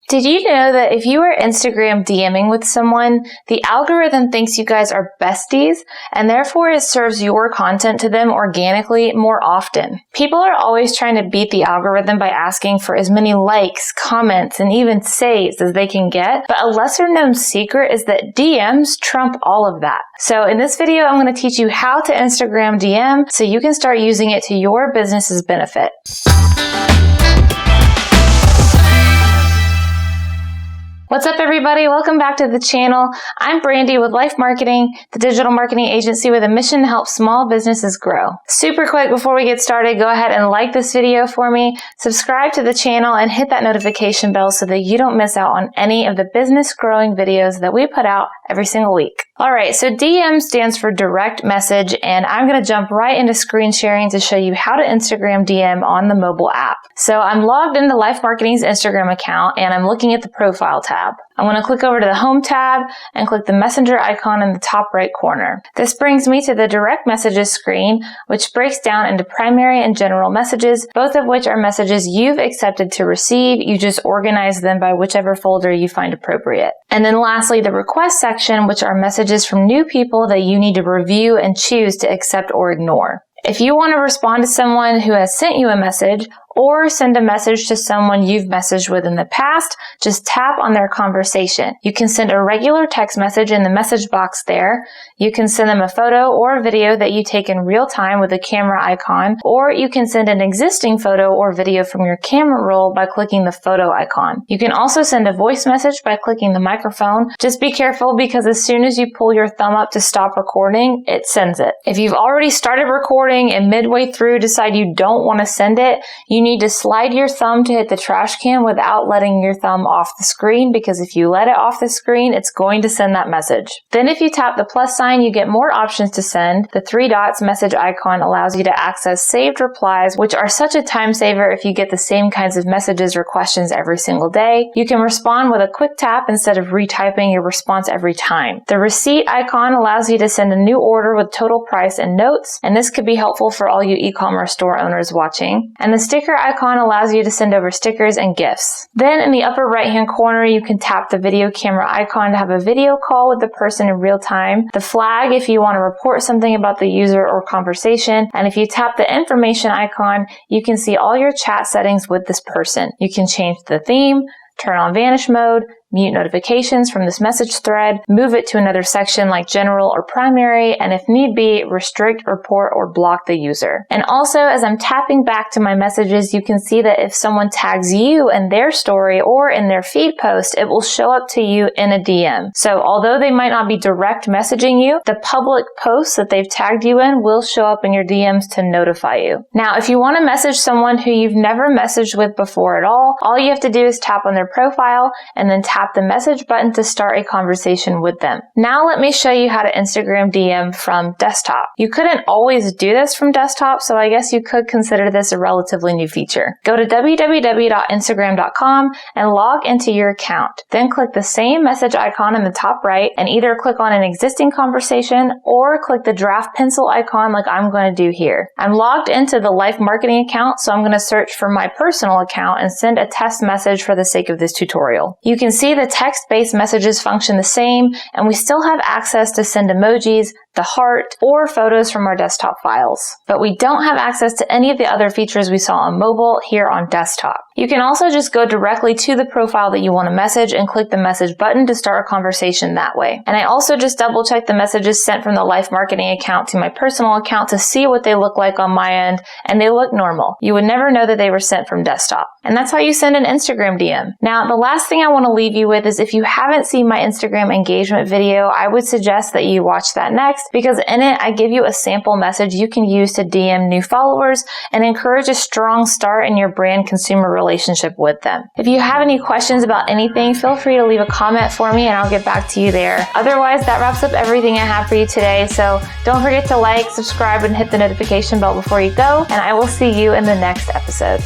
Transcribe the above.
Did you know that if you are Instagram DMing with someone, the algorithm thinks you guys are besties, and therefore it serves your content to them organically more often? People are always trying to beat the algorithm by asking for as many likes, comments, and even saves as they can get, but a lesser known secret is that DMs trump all of that. So in this video, I'm going to teach you how to Instagram DM so you can start using it to your business's benefit. What's up, everybody? Welcome back to the channel. I'm Brandy with LYFE Marketing, the digital marketing agency with a mission to help small businesses grow. Super quick before we get started, go ahead and like this video for me, subscribe to the channel, and hit that notification bell so that you don't miss out on any of the business growing videos that we put out every single week. All right, so DM stands for direct message, and I'm going to jump right into screen sharing to show you how to Instagram DM on the mobile app. So I'm logged into LYFE Marketing's Instagram account, and I'm looking at the profile tab. I'm going to click over to the Home tab and click the Messenger icon in the top right corner. This brings me to the Direct Messages screen, which breaks down into primary and general messages, both of which are messages you've accepted to receive. You just organize them by whichever folder you find appropriate. And then lastly, the Request section, which are messages from new people that you need to review and choose to accept or ignore. If you want to respond to someone who has sent you a message or send a message to someone you've messaged with in the past, just tap on their conversation. You can send a regular text message in the message box there. You can send them a photo or a video that you take in real time with a camera icon, or you can send an existing photo or video from your camera roll by clicking the photo icon. You can also send a voice message by clicking the microphone. Just be careful because as soon as you pull your thumb up to stop recording, it sends it. If you've already started recording and midway through decide you don't want to send it, you need to slide your thumb to hit the trash can without letting your thumb off the screen, because if you let it off the screen, it's going to send that message. Then if you tap the plus sign, you get more options to send. The 3 dots message icon allows you to access saved replies, which are such a time saver if you get the same kinds of messages or questions every single day. You can respond with a quick tap instead of retyping your response every time. The receipt icon allows you to send a new order with total price and notes, and this could be helpful for all you e-commerce store owners watching. And the sticker icon allows you to send over stickers and gifts. Then in the upper right hand corner, you can tap the video camera icon to have a video call with the person in real time, the flag if you want to report something about the user or conversation, and if you tap the information icon, you can see all your chat settings with this person. You can change the theme, turn on vanish mode, mute notifications from this message thread, move it to another section like general or primary, and if need be, restrict, report, or block the user. And also, as I'm tapping back to my messages, you can see that if someone tags you in their story or in their feed post, it will show up to you in a DM. So although they might not be direct messaging you, the public posts that they've tagged you in will show up in your DMs to notify you. Now, if you want to message someone who you've never messaged with before at all you have to do is tap on their profile and then tap the message button to start a conversation with them. Now let me show you how to Instagram DM from desktop. You couldn't always do this from desktop, so I guess you could consider this a relatively new feature. Go to www.instagram.com and log into your account. Then click the same message icon in the top right and either click on an existing conversation or click the draft pencil icon like I'm going to do here. I'm logged into the LYFE Marketing account, so I'm going to search for my personal account and send a test message for the sake of this tutorial. You can see the text-based messages function the same, and we still have access to send emojis, the heart, or photos from our desktop files. But we don't have access to any of the other features we saw on mobile here on desktop. You can also just go directly to the profile that you want to message and click the message button to start a conversation that way. And I also just double check the messages sent from the LYFE Marketing account to my personal account to see what they look like on my end, and they look normal. You would never know that they were sent from desktop. And that's how you send an Instagram DM. Now, the last thing I want to leave you with is if you haven't seen my Instagram engagement video, I would suggest that you watch that next, because in it, I give you a sample message you can use to DM new followers and encourage a strong start in your brand consumer relationship with them. If you have any questions about anything, feel free to leave a comment for me and I'll get back to you there. Otherwise, that wraps up everything I have for you today. So don't forget to like, subscribe, and hit the notification bell before you go, and I will see you in the next episode.